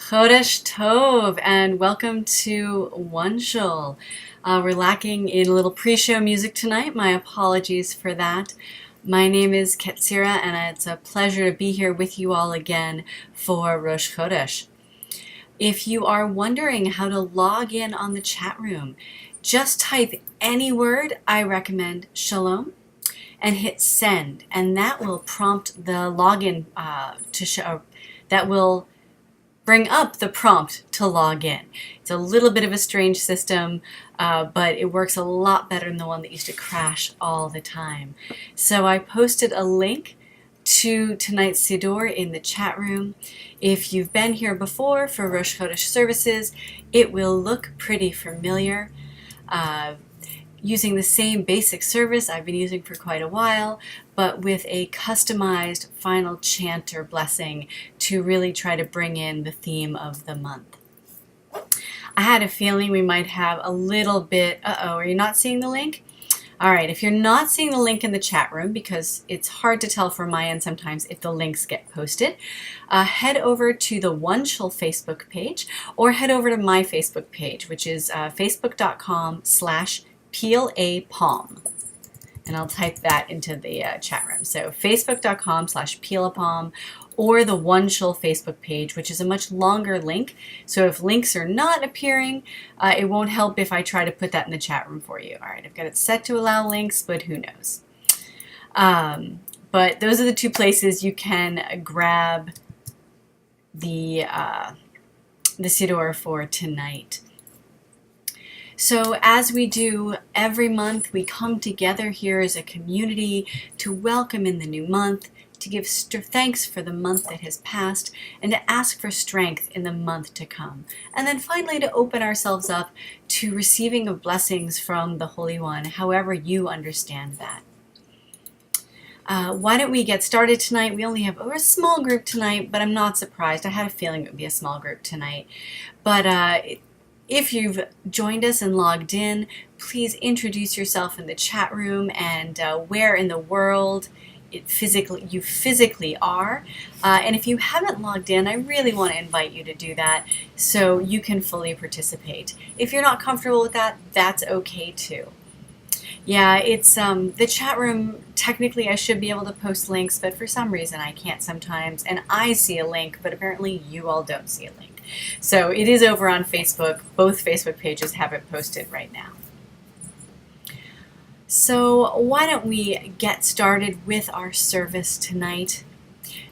Chodesh Tov, and welcome to OneShul. We're lacking in a little pre-show music tonight. My apologies for that. My name is Ketzirah, and it's a pleasure to be here with you all again for Rosh Chodesh. If you are wondering how to log in on the chat room, just type any word. I recommend Shalom and hit send, and that will prompt the login to show. That will bring up the prompt to log in. It's a little bit of a strange system, but it works a lot better than the one that used to crash all the time. So I posted a link to tonight's Siddur in the chat room. If you've been here before for Rosh Chodesh services, it will look pretty familiar. Using the same basic service I've been using for quite a while, but with a customized final chant or blessing to really try to bring in the theme of the month. I had a feeling we might have a little bit, are you not seeing the link? All right, if you're not seeing the link in the chat room, because it's hard to tell from my end sometimes if the links get posted, head over to the OneShul Facebook page, or head over to my Facebook page, which is facebook.com/Peel a Palm. And I'll type that into the chat room. So facebook.com/Peel a Palm, or the OneShul Facebook page, which is a much longer link. So if links are not appearing, it won't help if I try to put that in the chat room for you. All right, I've got it set to allow links, but who knows? But those are the two places you can grab the Siddur for tonight. So as we do every month, we come together here as a community to welcome in the new month, to give thanks for the month that has passed, and to ask for strength in the month to come. And then finally to open ourselves up to receiving of blessings from the Holy One, however you understand that. Why don't we get started tonight? We only have a small group tonight, but I'm not surprised. I had a feeling it would be a small group tonight. But if you've joined us and logged in, please introduce yourself in the chat room and where in the world you physically are. And if you haven't logged in, I really want to invite you to do that so you can fully participate. If you're not comfortable with that, that's okay too. Yeah, it's the chat room. Technically, I should be able to post links, but for some reason I can't sometimes. And I see a link, but apparently you all don't see a link. So it is over on Facebook. Both Facebook pages have it posted right now. So why don't we get started with our service tonight?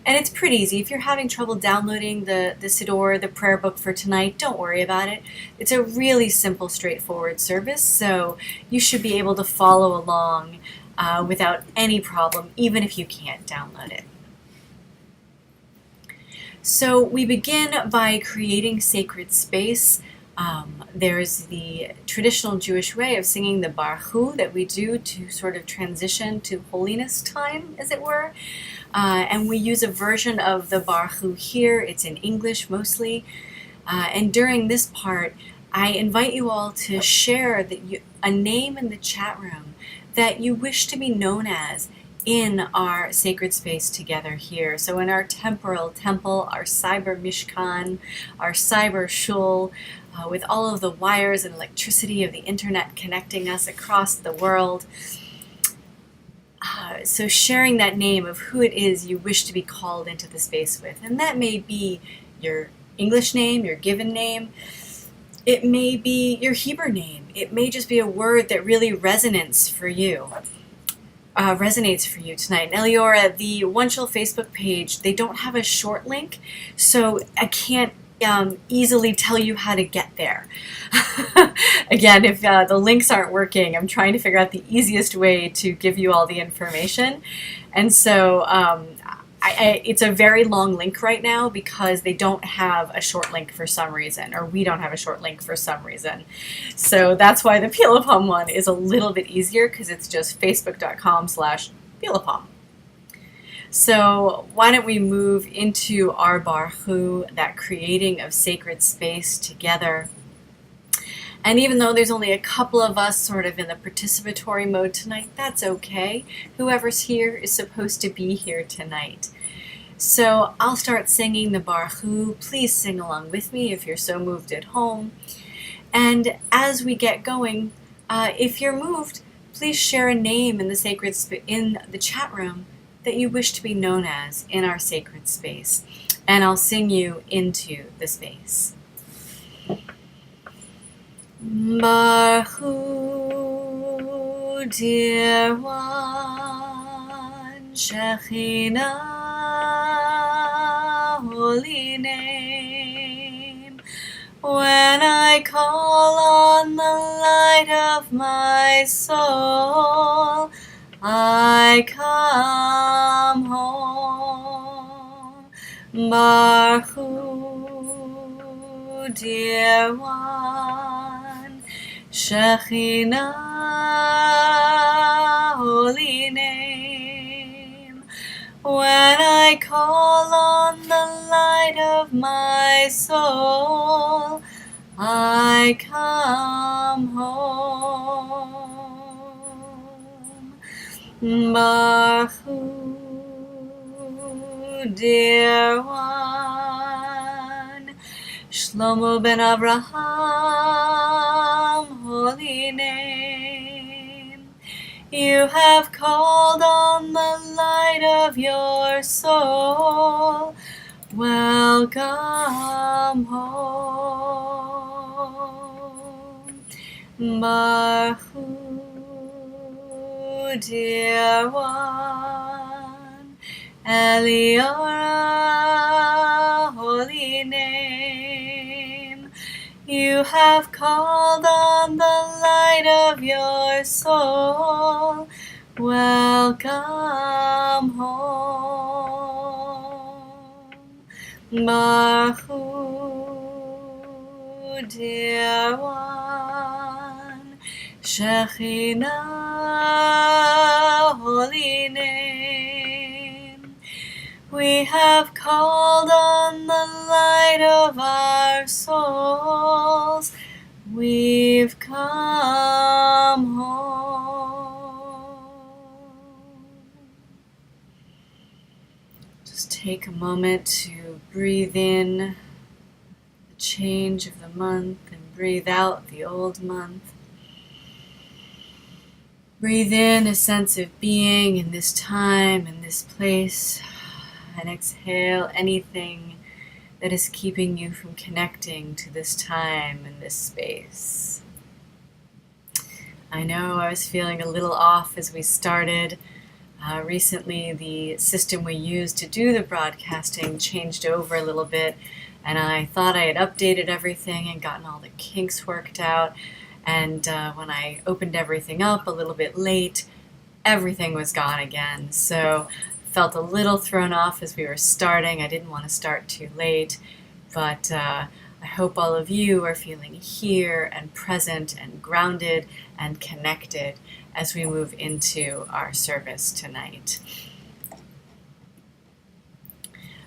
And it's pretty easy. If you're having trouble downloading the Siddur, the prayer book for tonight, don't worry about it. It's a really simple, straightforward service, so you should be able to follow along without any problem, even if you can't download it. So we begin by creating sacred space. There's the traditional Jewish way of singing the Baruch Hu that we do to sort of transition to holiness time, as it were. And we use a version of the Baruch Hu here. It's in English mostly. And during this part, I invite you all to share a name in the chat room that you wish to be known as in our sacred space together here. So in our temporal temple, our cyber mishkan, our cyber shul, with all of the wires and electricity of the internet connecting us across the world. So sharing that name of who it is you wish to be called into the space with. And that may be your English name, your given name. It may be your Hebrew name. It may just be a word that really resonates for you tonight. And Eliora, the OneShul Facebook page, they don't have a short link, so I can't easily tell you how to get there. Again, if the links aren't working, I'm trying to figure out the easiest way to give you all the information. And so it's a very long link right now because they don't have a short link for some reason, or we don't have a short link for some reason. So that's why the Peel a Palm one is a little bit easier, because it's just facebook.com/Peel a Palm. So why don't we move into our Baruch Hu, that creating of sacred space together. And even though there's only a couple of us sort of in the participatory mode tonight, that's okay. Whoever's here is supposed to be here tonight. So I'll start singing the Baruch Hu. Please sing along with me if you're so moved at home. And as we get going, if you're moved, please share a name in the chat room that you wish to be known as in our sacred space. And I'll sing you into the space. Baruch Hu, dear one, Shekhinah, holy name. When I call on the light of my soul, I come home. Baruch Hu, dear one, Shekhinah, holy name. When I call on the light of my soul, I come home. Baruch Hu, dear one, Shlomo ben Avraham, holy name. You have called on the light of your soul. Welcome home. Baruch Hu, dear one, Eliora, holy name. You have called on the light of your soul. Welcome home. Baruch Hu, dear one, Shekhinah, holy name. We have called on the light of our souls. We've come home. Just take a moment to breathe in the change of the month and breathe out the old month. Breathe in a sense of being in this time, in this place, and exhale anything that is keeping you from connecting to this time and this space. I know I was feeling a little off as we started. Recently, the system we used to do the broadcasting changed over a little bit, and I thought I had updated everything and gotten all the kinks worked out. And when I opened everything up a little bit late, everything was gone again. So I felt a little thrown off as we were starting. I didn't want to start too late, but I hope all of you are feeling here and present and grounded and connected as we move into our service tonight.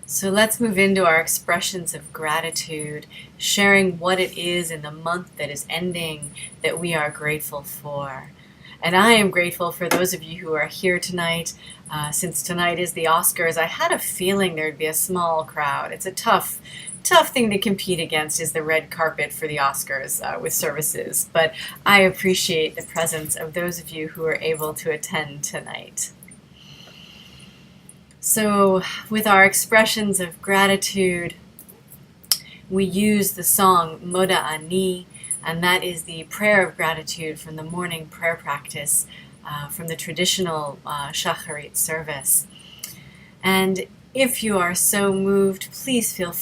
So let's move into our expressions of gratitude, sharing what it is in the month that is ending that we are grateful for. And I am grateful for those of you who are here tonight. Since tonight is the Oscars, I had a feeling there'd be a small crowd. It's a tough thing to compete against, is the red carpet for the Oscars with services. But I appreciate the presence of those of you who are able to attend tonight. So with our expressions of gratitude, we use the song Moda Ani, and that is the prayer of gratitude from the morning prayer practice from the traditional Shacharit service. And if you are so moved, please feel free